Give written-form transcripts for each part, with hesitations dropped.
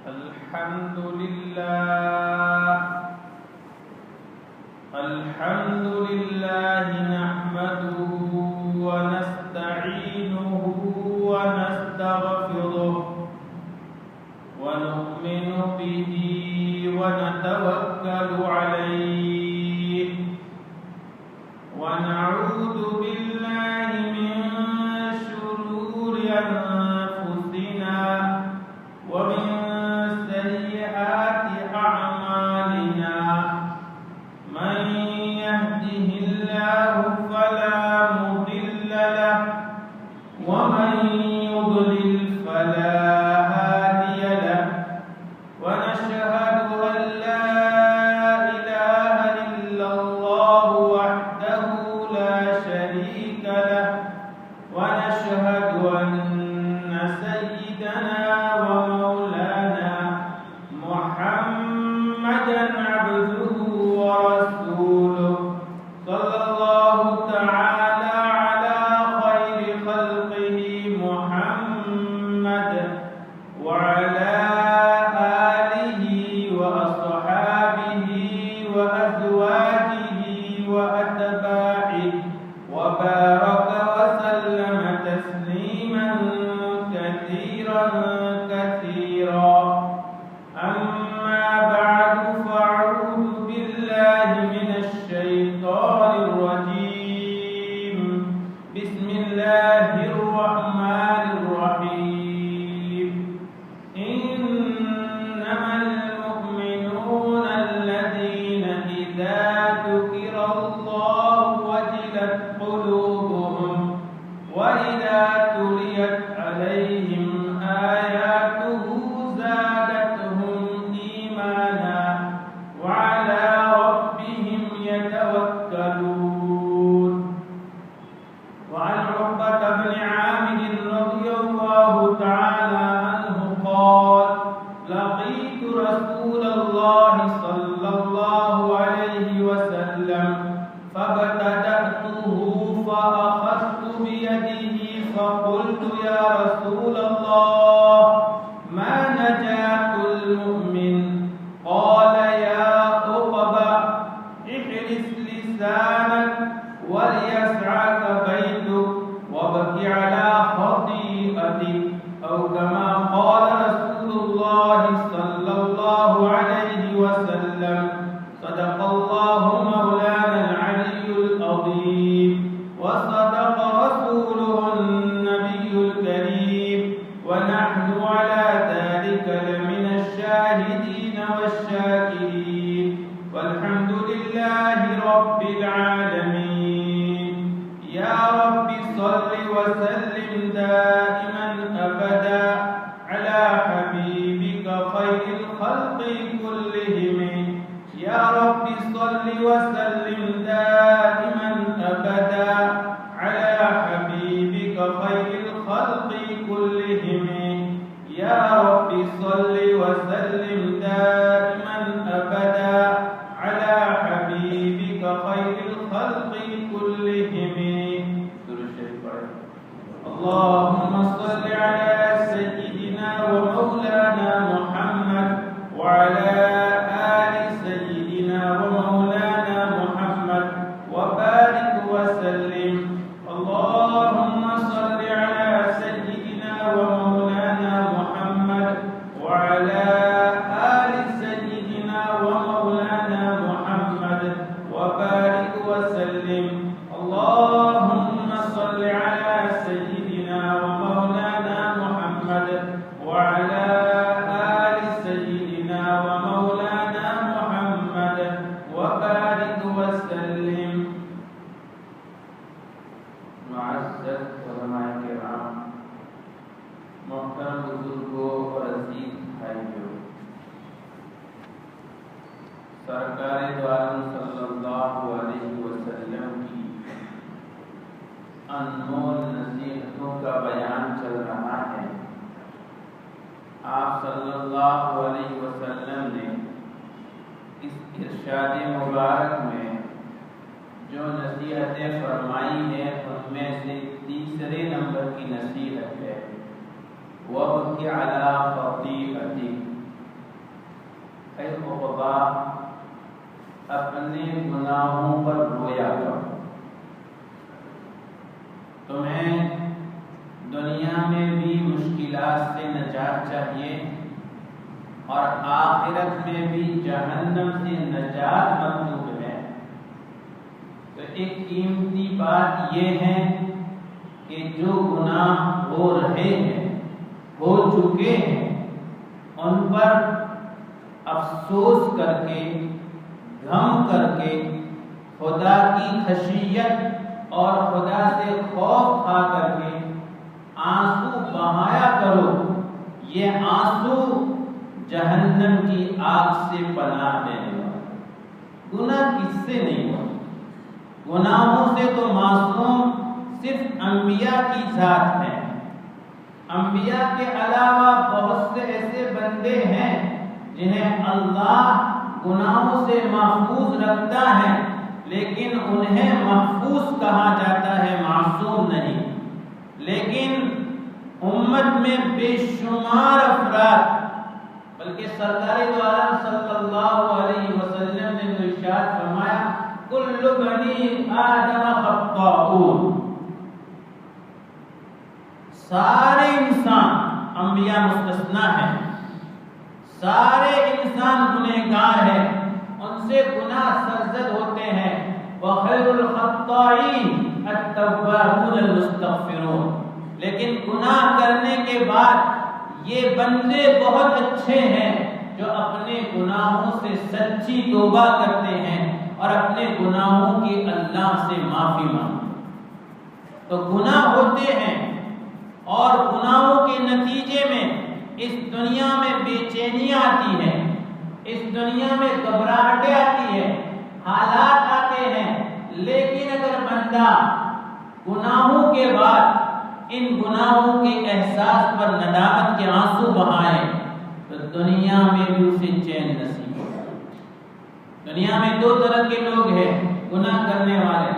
الحمد لله نحمده ونستعينه ونستغفره ونؤمن به ونتوكل عليه ونعوذ بالله من شرور أنفسنا ومن سيئات أعمالنا من يهده الله فلا مضل له ومن يضلل فلا هادي له ونشهد أن لا إله إلا الله وحده لا شريك له ونشهد أن سيدنا ومولانا محمدا عبده ورسوله صلى الله تعالى على خير خلقه محمد وعلى آله وأصحابه وأزواجه وأتباعه وبارك وسلم تسليما كثيرا كثيرا. أما بعد فأعوذ بالله من الشيطان الرجيم. بسم الله الرحمن الرحيم. إنما المؤمنون الذين إذا ذكر الله وجلت قلوبهم وإذا تليت عليهم آياته زادتهم إيمانا وعلى ربهم يتوكلون. وعن عقبة بن عامر رضي الله تعالى عنه قال: لقيت رسول الله صلى الله عليه وسلم فابتدأته فأخذت بيده فقلت: يا رسول الله، ما نجاة المؤمن؟ قال: يا عقبة، احرس لسانك وليسعك بيتك وابك على خطيئتك، أو كما قال رسول الله صلى الله عليه وسلم. صدق الله مولانا العلي العظيم وصدق رسوله النبي الكريم ونحن على ذلك لمن الشاهدين والشاكرين والحمد لله رب العالمين. يا رب صل وسلم دائما أبدا على حبيبك خير الخلق كلهم. يا رب صل وسلم دائما أبدا على حبيبك خير الخلق كلهم. يا رب صل وسلم دائما أبدا على حبيبك خير الخلق كلهم. اللهم صل على سيدنا ومولانا محمد وعلى آل سيدنا ومولانا محمد وبارك وسلم. اللهم صل على سيدنا ومولانا محمد وعلى آل سيدنا ومولانا محمد وبارك وسلم. اللهم صل على سيدنا ومولانا محمد وعلى آل سيدنا ومولانا محمد وبارك وسلم. معزز علماء کرام، محترم بزرگوں اور عزیز بھائیوں، سرکار دو عالم صلی اللہ علیہ وسلم کی انمول نصیحتوں کا بیان چل رہا ہے. آپ صلی اللہ علیہ وسلم نے اس ارشاد مبارک میں جو نصیحتیں فرمائی ہیں ان میں سے تیسرے نمبر کی نصیحت ہے وَابْكِ عَلَىٰ خَطِيئَتِكَ، اے عقبہ اپنے گناہوں پر رویا کرو، تمہیں دنیا میں بھی مشکلات سے نجات چاہیے اور آخرت میں بھی جہنم سے نجات مطلوب ہے۔ تو ایک قیمتی بات یہ ہے کہ جو گناہ ہو رہے ہیں، ہو چکے ہیں، ان پر افسوس کر کے، غم کر کے، خدا کی خشیت اور خدا سے خوف کھا کر کے آنسو بہایا کرو۔ یہ آنسو جہنم کی آگ سے پناہ دینے والا۔ گناہ کس سے نہیں ہوا؟ گناہوں سے تو معصوم صرف انبیاء کی ذات ہے۔ انبیاء کے علاوہ بہت سے ایسے بندے ہیں جنہیں اللہ گناہوں سے محفوظ رکھتا ہے، لیکن انہیں محفوظ کہا جاتا ہے، معصوم نہیں۔ لیکن امت میں بے شمار افراد، بلکہ سرکار دو عالم صلی اللہ علیہ وسلم نے تو ارشاد فرمایا کل بنی آدم خطاؤون، سارے انسان، انبیاء مستثنا ہیں، سارے انسان گنہگار ہیں، ان سے گناہ سرزد ہوتے ہیں۔ وخیر الخطائین التوابون المستغفرون، لیکن گناہ کرنے کے بعد یہ بندے بہت اچھے ہیں جو اپنے گناہوں سے سچی توبہ کرتے ہیں اور اپنے گناہوں کی اللہ سے معافی مانگتے۔ تو گناہ ہوتے ہیں اور گناہوں کے نتیجے میں اس دنیا میں بے چینیاں آتی ہیں، اس دنیا میں گھبراہٹیں آتی ہیں، حالات آتے ہیں، لیکن اگر بندہ گناہوں کے بعد ان گناہوں کے احساس پر ندامت کے آنسو بہائے تو دنیا میں بھی اسے چین نصیب ہوگا۔ دنیا میں دو طرح کے لوگ ہیں گناہ کرنے والے،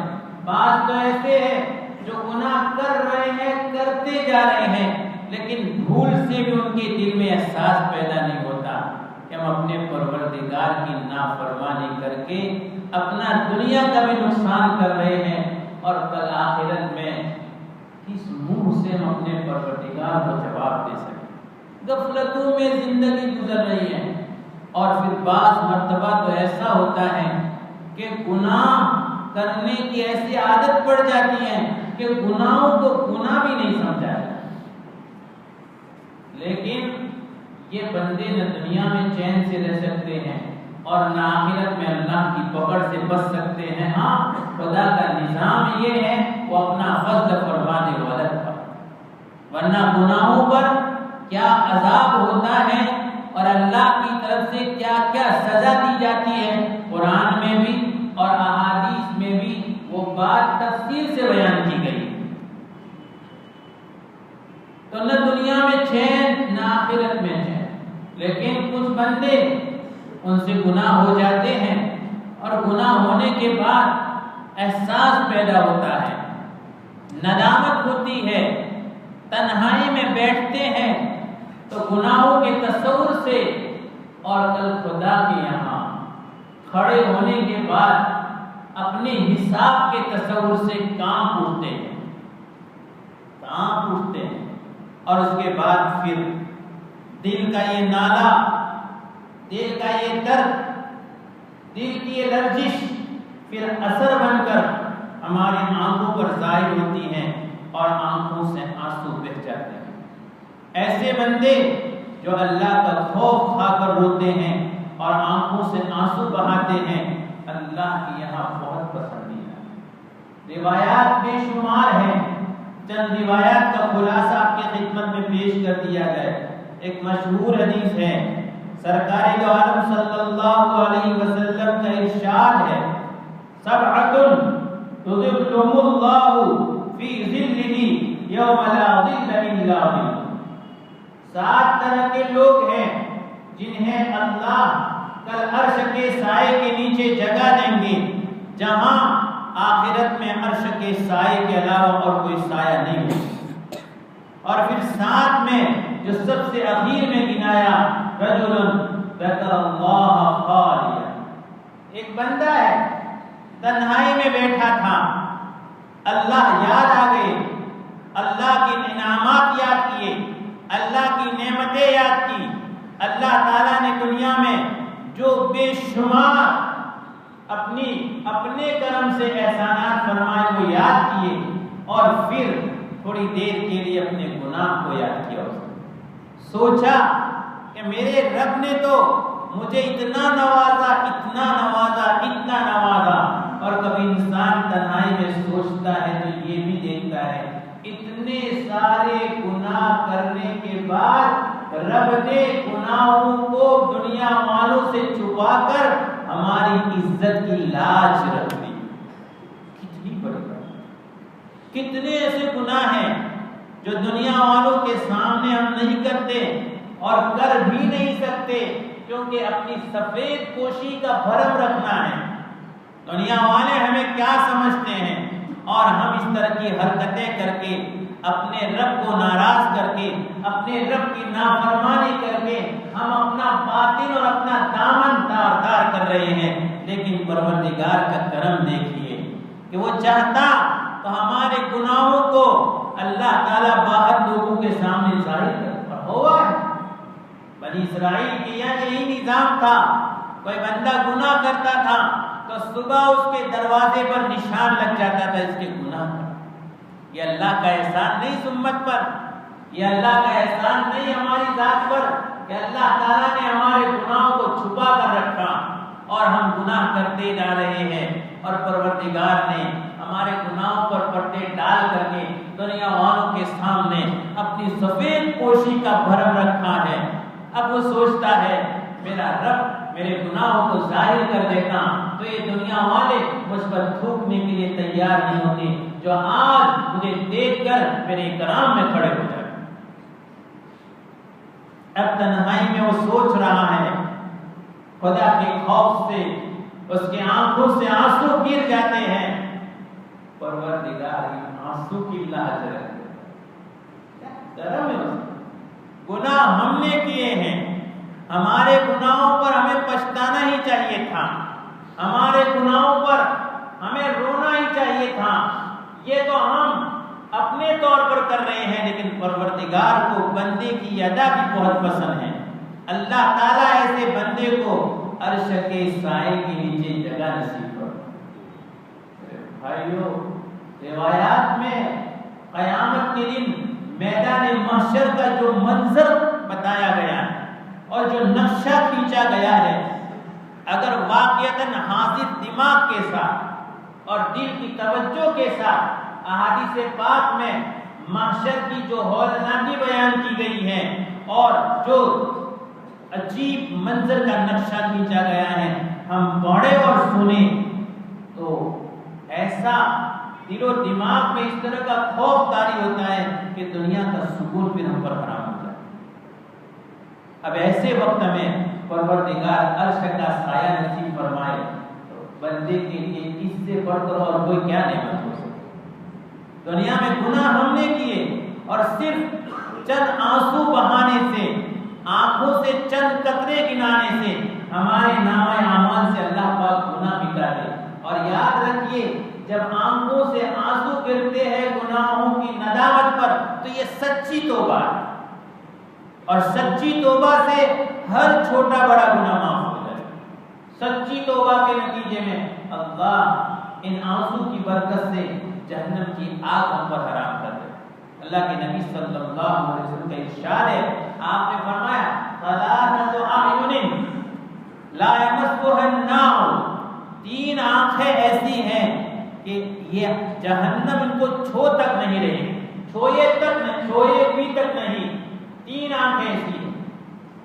بعض تو ایسے ہیں جو گناہ کر رہے ہیں، کرتے جا رہے ہیں، لیکن بھول سے بھی ان کے دل میں احساس پیدا نہیں ہوتا کہ ہم اپنے پروردگار کی نافرمانی کر کے اپنا دنیا کا بھی نقصان کر رہے ہیں، اور کل آخرت میں کس منہ سے ہم اپنے پروردگار کو جواب دے سکیں۔ غفلتوں میں زندگی گزر رہی ہے، اور پھر بعض مرتبہ تو ایسا ہوتا ہے کہ گناہ کرنے کی ایسی عادت پڑ جاتی ہے کہ گناہوں کو گناہ بھی نہیں سمجھا جاتا۔ لیکن یہ بندے نہ دنیا میں چین سے رہ سکتے ہیں اور نہ آخرت میں اللہ کی پکڑ سے بچ سکتے ہیں۔ ہاں، خدا کا نظام یہ ہے وہ اپنا فضل فرما دے والد پر، ورنہ گناہوں پر کیا عذاب ہوتا ہے اور اللہ کی طرف سے کیا کیا سزا دی جاتی ہے، قرآن میں بھی اور احادیث میں بھی وہ بات تفصیل سے بیان کی گئی۔ تو نہ دنیا میں چین نہ آخرت میں چین، لیکن کچھ بندے ان سے گناہ ہو جاتے ہیں اور گناہ ہونے کے بعد احساس پیدا ہوتا ہے، ندامت ہوتی ہے، تنہائی میں بیٹھتے ہیں تو گناہوں کے تصور سے اور کل خدا کے یہاں کھڑے ہونے کے بعد اپنے حساب کے تصور سے کانپ اٹھتے ہیں، اور اس کے بعد پھر دل کا یہ نالا، دل کا یہ درد، دل کی یہ لرزش پھر اثر بن کر ہماری آنکھوں پر ظاہر ہوتی ہیں اور آنکھوں سے آنسو بہہ جاتے ہیں۔ ایسے بندے جو اللہ کا خوف کھا کر روتے ہیں اور آنکھوں سے آنسو بہاتے ہیں، اللہ کے یہاں بہت پسندیدہ۔ روایات بے شمار ہیں، چند روایات کا خلاصہ آپ کی خدمت میں پیش کر دیا جائے۔ ایک مشہور حدیث ہے، سرکار دو عالم صلی اللہ علیہ وسلم کا ارشاد ہے، سبعۃ یظلهم اللہ فی ظلہ یوم لا ظل الا ظلہ۔ 7 طرح کے لوگ ہیں جنہیں اللہ کل عرش کے سائے کے نیچے جگہ دیں گے، جہاں آخرت میں عرش کے سائے کے علاوہ اور کوئی سایہ نہیں ہوگا۔ اور پھر ساتھ میں جو سب سے اخیر میں گنایا، رجل ذکر اللہ خالیا، ایک بندہ ہے تنہائی میں بیٹھا تھا، اللہ یاد آ گئے، اللہ کے انعامات یاد کیے، اللہ کی نعمتیں یاد کی، اللہ تعالیٰ نے دنیا میں جو بے شمار اپنے کرم سے احسانات فرمائے وہ یاد کیے، اور پھر تھوڑی دیر کے لیے اپنے گناہ کو یاد کیا، سوچا کہ میرے رب نے تو مجھے اتنا نوازا، اتنا نوازا، اتنا نوازا، اور کبھی انسان تنہائی میں سوچتا ہے تو یہ بھی دیکھتا ہے اتنے سارے گناہ کرنے کے بعد رب نے گناہوں کو دنیا والوں سے چھپا کر ہماری عزت کی لاج رکھ دی۔ کتنی بڑی بات، کتنے ایسے گناہ ہیں جو دنیا والوں کے سامنے ہم نہیں کرتے اور کر بھی نہیں سکتے، کیونکہ اپنی سفید پوشی کا بھرم رکھنا ہے۔ دنیا والے ہمیں کیا سمجھتے ہیں، اور ہم اس طرح کی حرکتیں کر کے اپنے رب کو ناراض کر کے، اپنے رب کی نافرمانی کر کے ہم اپنا باطن اور اپنا دامن تار کر رہے ہیں۔ لیکن پروردگار کا کرم دیکھیے کہ وہ چاہتا تو ہمارے گناہوں کو اللہ تعالیٰ باہر لوگوں کے سامنے ظاہر کرتا ہوا ہے۔ بنی اسرائیل کے یہی نظام تھا، کوئی بندہ گناہ کرتا تھا تو صبح اس کے دروازے پر نشان لگ جاتا تھا اس کے گناہ کا۔ یہ اللہ کا احسان نہیں اس امت پر، یہ اللہ کا احسان نہیں ہماری ذات پر کہ اللہ تعالیٰ نے ہمارے گناہوں کو چھپا کر رکھا اور ہم گناہ کرتے جا رہے ہیں، اور پروردگار نے ہمارے گناہوں پر پردے ڈال کر کے دنیا والوں کے سامنے اپنی سفید پوشی کا بھرم رکھا ہے۔ اب وہ سوچتا ہے میرا رب میرے گناہوں کو ظاہر کر دیتا تو یہ دنیا والے مجھ پر تھوکنے کے لیے تیار نہیں ہوتے، جو آج مجھے دیکھ کر میرے اکرام میں کھڑے ہو جائے۔ اب تنہائی میں وہ سوچ رہا ہے، خدا کے خوف سے اس کی آنکھوں سے آنسو گر جاتے ہیں۔ پروردگار آنسو کی لاج رکھے، کرم ہے اس کا۔ گناہ ہم نے کیے ہیں، ہمارے گناہوں پر ہمیں پچھتانا ہی چاہیے تھا، ہمارے گناہوں پر ہمیں رونا ہی چاہیے تھا۔ یہ تو ہم اپنے طور پر کر رہے ہیں، لیکن پروردگار کو بندے کی ادا بھی بہت پسند ہے۔ اللہ تعالیٰ ایسے بندے کو عرش کے سائے کے نیچے جگہ نصیب کرے۔ بھائیو، روایات میں قیامت کے دن میدان محشر کا جو منظر بتایا گیا ہے اور جو نقشہ کھینچا گیا ہے، اگر واقعتاً حاضر دماغ کے ساتھ اور دل کی توجہ کے ساتھ احادیث پاک میں محشر کی جو ہولناکی بیان کی گئی ہے اور جو عجیب منظر کا نقشہ کھینچا گیا ہے ہم پڑھیں اور سنیں تو ایسا دل و دماغ میں اس طرح کا خوف طاری ہوتا ہے کہ دنیا کا سکون پھر ہم پر حرام ہو جائے۔ اب ایسے وقت میں پروردگار عرش کا سایہ نصیب فرمائے تو بندے کے لیے اس سے بڑھ کر اور کوئی کیا نعمت ہو سکتی۔ دنیا میں گناہ ہم نے کیے اور صرف چند آنسو بہانے سے، آنکھوں سے چند قطرے گنانے سے ہمارے نامہ اعمال سے اللہ پاک گناہ مٹا دے۔ اور یاد رکھیے، جب آنکھوں سے آنسو گرتے ہیں گناہوں کی ندامت پر تو یہ سچی توبہ ہے، اور سچی توبہ سے ہر چھوٹا بڑا گناہ معاف ہو جائے۔ سچی توبہ کے نتیجے میں اللہ ان آنسو کی برکت سے جہنم کی آگ ہم پر حرام کر دے۔ اللہ کے نبی صلی اللہ علیہ وسلم کا ارشاد ہے، آپ نے فرمایا ثلاثۃ اعین لا یمسها النار، تین آنکھیں ایسی ہیں کہ یہ جہنم ان کو چھو تک نہیں رہے، چھوئے تک نہیں، چھوئے بھی تک نہیں۔ تین آنکھیں ایسی ہیں،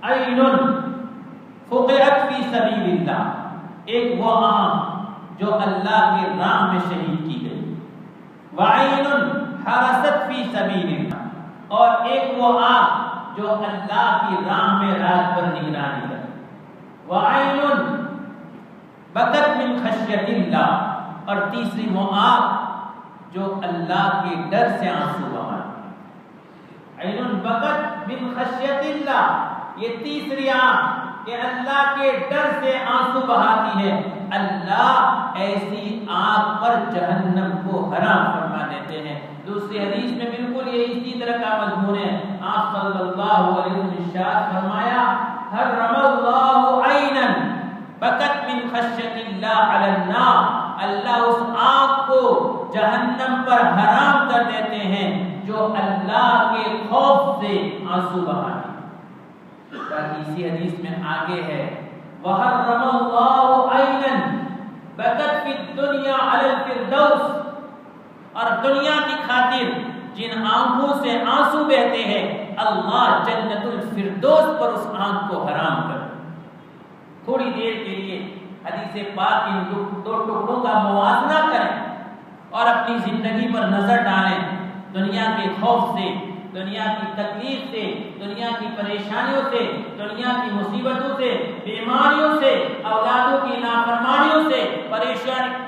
عین فقرت فی سبیل اللہ، ایک وہ آنکھ جو اللہ کے راہ میں شہید کی گئی، وعین حرست فی سبیل اللہ، اور ایک وہ آنکھ جو اللہ کی راہ میں رات پر نگرانی کرے، وعین بکت من خشیت اللہ، اور تیسری وہ آنکھ جو اللہ کے ڈر سے آنسو بہاتی۔ عین بکت من خشیت اللہ، یہ تیسری آنکھ کہ اللہ کے ڈر سے آنسو بہاتی ہے، اللہ ایسی آنکھ پر جہنم کو حرام فرما دیتے ہیں۔ دوسری حدیث میں بالکل یہ اسی طرح کا مضمون ہے، آپ صلی اللہ علیہ وسلم نے ارشاد فرمایا حرم اللہ عینا بکت من خشیت اللہ علی النار، اللہ اس آنکھ کو جہنم پر حرام کر دیتے ہیں جو اللہ کے خوف سے آنسو بہاتی۔ باقی اسی حدیث میں آگے ہے وحرم اللہ عینا بکت فی الدنیا علی الفردوس، اور دنیا کی خاطر جن آنکھوں سے آنسو بہتے ہیں اللہ جنت الفردوس پر اس آنکھ کو حرام کر۔ تھوڑی دیر کے لیے حدیث پاک ان دو ٹکڑوں کا موازنہ کریں اور اپنی زندگی پر نظر ڈالیں۔ دنیا کے خوف سے، دنیا کی تکلیف سے، دنیا کی پریشانیوں سے، دنیا کی مصیبتوں سے، بیماریوں سے، اولادوں کی نافرمانیوں سے،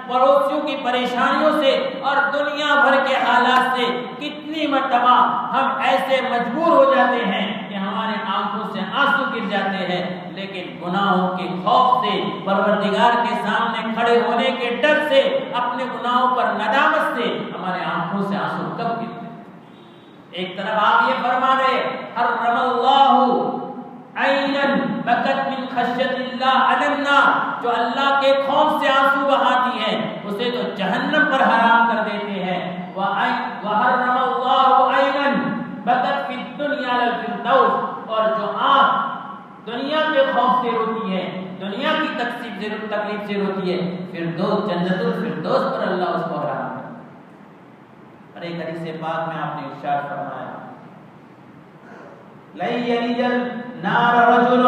پڑوسیوں کی پریشانیوں سے اور دنیا بھر کے حالات سے کتنی مرتبہ ہم ایسے مجبور ہو جاتے ہیں کہ ہمارے آنکھوں سے آنسو گر جاتے ہیں، لیکن گناہوں کے خوف سے، پروردگار کے سامنے کھڑے ہونے کے ڈر سے، اپنے گناہوں پر ندامت سے ہمارے آنکھوں سے آنسو کب گرتے ہیں؟ ایک طرف آپ یہ فرما رہے حرم اللہ عینا بکت من خشیت اللہ علی النار، جو اللہ کے خوف سے آنسو بہاتی ہے اسے تو جہنم پر حرام کر دیتے ہیں۔ وحرم اللہ عینا بکت فی الدنیا علی الفردوس، اور جو آنکھ دنیا کے خوف سے روتی ہے، دنیا کی تکلیف سے روتی ہے، فردوس جنت الفردوس پر اللہ اس کو حرام کرتا ہے۔ اور ایک حدیث پاک میں آپ نے ارشاد فرمایا لن یلج النار رجل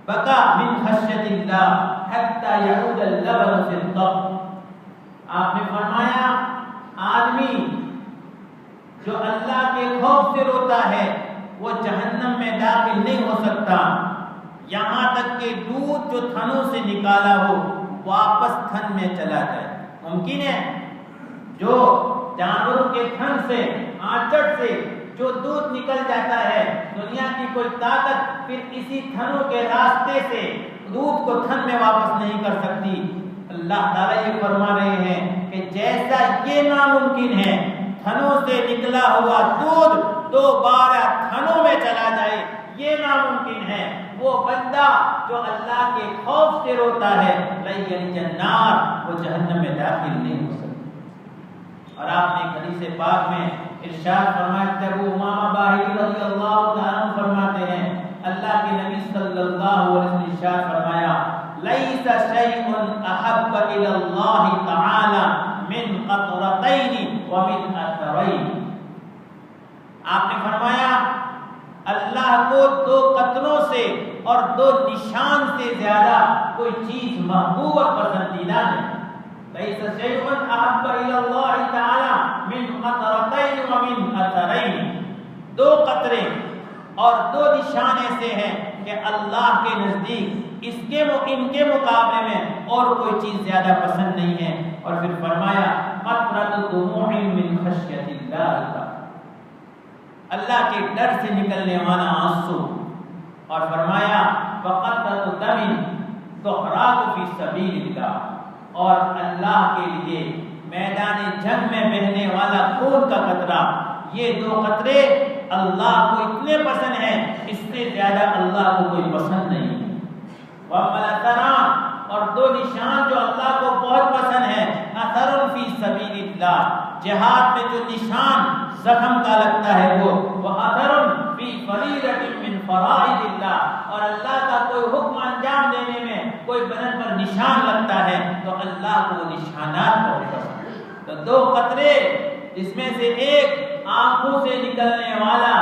بکا من خشیت اللہ حتی یعود اللبن فی الطب، آپ نے فرمایا آدمی جو اللہ کے خوف سے روتا ہے وہ جہنم میں داخل نہیں ہو سکتا یہاں تک کہ دودھ جو تھنوں سے نکالا ہو واپس تھن میں چلا جائے۔ ممکن ہے جو جانوروں کے تھن سے، آنچڑ سے جو دودھ نکل جاتا ہے، دنیا کی کوئی طاقت پھر اسی تھنوں کے راستے سے دودھ کو تھن میں واپس نہیں کر سکتی۔ اللہ تعالیٰ یہ فرما رہے ہیں کہ جیسا یہ ناممکن ہے تھنوں سے نکلا ہوا دودھ دوبارہ تھنوں میں چلا جائے، یہ ناممکن ہے، وہ بندہ جو اللہ کے خوف سے روتا ہے لن یلج النار، وہ جہنم میں داخل نہیں ہو سکتا۔ اور آپ نے حدیث پاک میں ارشاد فرمایا کہ ابو امامہ باہلی رضی اللہ تعالیٰ عنہ فرماتے ہیں اللہ کے نبی صلی اللہ علیہ وسلم نے ارشاد فرمایا لیس شیء احب الی اللہ تعالی من قطرتین ومن اثرین، آپ نے فرمایا اللہ کو دو قطروں سے اور دو نشان سے زیادہ کوئی چیز محبوب اور پسندیدہ نہیں۔ لیس شیء احب الی اللہ تعالی من قطرتین ومن اثرین، دو قطرے اور دو نشان ایسے ہیں کہ اللہ کے نزدیک ان کے مقابلے میں اور کوئی چیز زیادہ پسند نہیں ہے۔ اور پھر فرمایا قطرۃ دموع من خشیۃ اللہ، اللہ کے ڈر سے نکلنے والا آنسو، اور فرمایا وقطرۃ دم تحراق فی سبیل اللہ، اور اللہ کے لیے میدان جنگ میں بہنے والا خون کا قطرہ، یہ دو قطرے اللہ کو اتنے پسند ہیں اس سے زیادہ اللہ کو کوئی پسند نہیں۔ اور دو نشان جو اللہ کو بہت پسند ہے، اثر فی سبیل اللہ، جہاد میں جو نشان زخم کا لگتا ہے وہ اثر فی فریضۃ من فرائض اللہ، اور اللہ کا کوئی حکم انجام دینے میں کوئی بدن پر نشان لگتا ہے تو اللہ کو وہ نشانات بہت پسند ہے۔ تو دو قطرے جس میں سے ایک آنکھوں سے نکلنے والا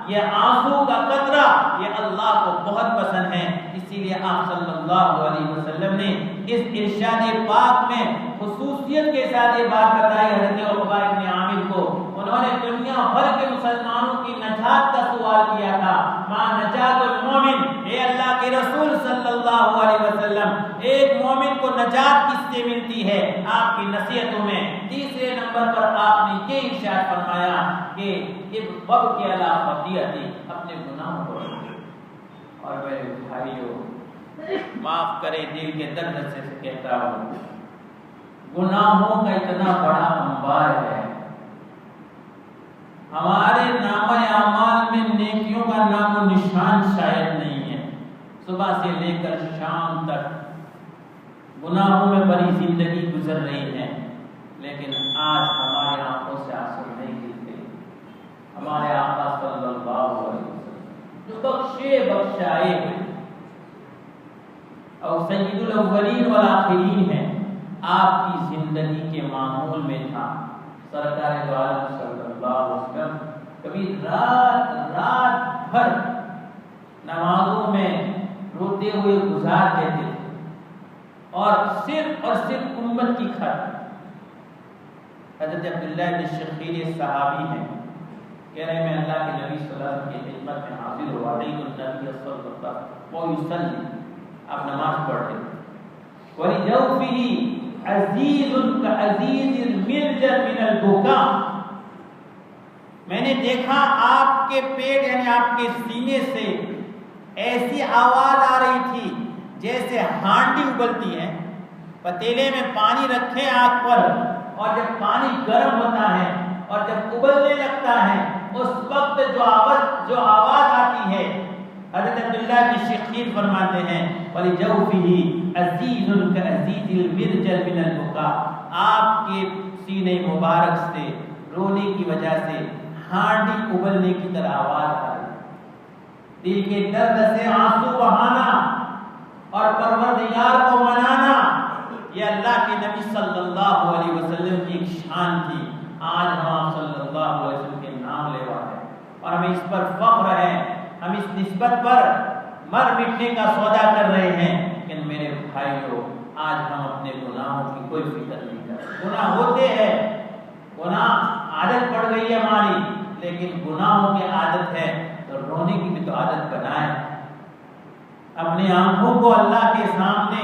یہ آنسو کا قطرہ یہ اللہ کو بہت پسند ہے، اسی لیے آپ صلی اللہ علیہ وسلم نے اس ارشاد پاک میں خصوصیت کے ساتھ یہ بات بتائی حضرت عقبہ بن عامر کو۔ انہوں نے دنیا بھر کے مسلمانوں کی نجات کا سوال کیا تھا، ماں نجات المومن، اے اللہ کے رسول صلی اللہ علیہ وسلم ایک مومن کو نجات کس سے ملتی ہے؟ آپ کی نصیحتوں میں تیسرے نمبر پر آپ نے یہ ارشاد فرمایا کہ بب کے علاوہ اپنے گناہوں کو، اور میرے بھائیوں، معاف کرے دل کے درد سے کہتا ہوں، گناہوں کا اتنا بڑا انبار ہے، ہمارے نامہ اعمال میں نیکیوں کا نام و نشان شاید نہیں ہے۔ صبح سے لے کر شام تک گناہوں میں بڑی زندگی گزر رہی ہے، لیکن آج ہمارے آنکھوں سے آنسو نہیں گرتے۔ ہمارے آقا صلی اللہ علیہ وسلم جو بخشے بخشائے اور سید الاولین والآخرین ہیں، آپ کی زندگی کے معمول میں تھا سرکار دو عالم صلی اللہ علیہ وسلم کبھی رات بھر نمازوں میں روتے ہوئے گزار دیتے تھے، اور صرف امت کی خاطر۔ حضرت عبداللہ بن شخیر صحابی ہیں، کہہ رہے میں اللہ کے نبی صلی اللہ علیہ وسلم کی خدمت میں حاضر ہوا، علیہ النبی صلی اللہ علیہ وسلم ویصلی، آپ نماز پڑھتے تھے، وَلِجَوْفِهِ عَزِيزٌ كَعَزِيزِ الْمِرْجَلِ مِنَ الْبُكَاءِ، میں نے دیکھا آپ کے پیٹ یعنی آپ کے سینے سے ایسی آواز آ رہی تھی جیسے ہانڈی ابلتی ہے، پتیلے میں پانی رکھے آگ پر، اور جب پانی گرم ہوتا ہے اور جب ابلنے لگتا ہے اس وقت جو آواز آتی ہے، حضرت عبداللہ بن شخیر فرماتے ہیں وَلِجَوْفِهِ عَزِيزٌ كَعَزِيزِ الْمِرْجَلِ مِنَ الْبُكَاءِ، آپ کے سینے مبارک سے رونے کی وجہ سے ہانڈی ابلنے کی طرح آواز آ رہی، دل کے درد سے آنسو بہانا اور پروردگار کو منانا، یہ اللہ کے نبی صلی اللہ علیہ وسلم کی ایک شان تھی۔ آج ہم صلی اللہ علیہ وسلم کے نام لیوا ہے اور ہمیں اس پر فخر ہے، ہم اس نسبت پر مر مٹنے کا سودا کر رہے ہیں، لیکن میرے بھائیوں آج ہم اپنے گناہوں کی کوئی فکر نہیں کرتے۔ گناہ ہوتے ہیں، گناہ عادت پڑ گئی ہے ہماری، لیکن گناہوں کی عادت ہے تو رونے کی بھی تو عادت بنائیں۔ اپنی آنکھوں کو اللہ کے سامنے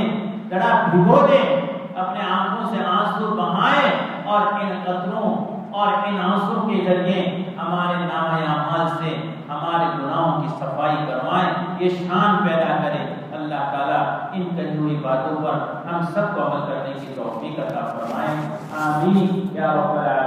ذرا بھگو دیں، اپنے آنکھوں سے آنسو بہائیں، اور ان قطروں اور ان آنسو کے ذریعے ہمارے نامہ اعمال سے ہمارے گناہوں کی صفائی کروائیں، یہ شان پیدا کریں۔ اللہ تعالیٰ ان کہی ہوئی باتوں پر ہم سب کو عمل کرنے کی توفیق عطا فرمائیں، آمین یا رب العالمین۔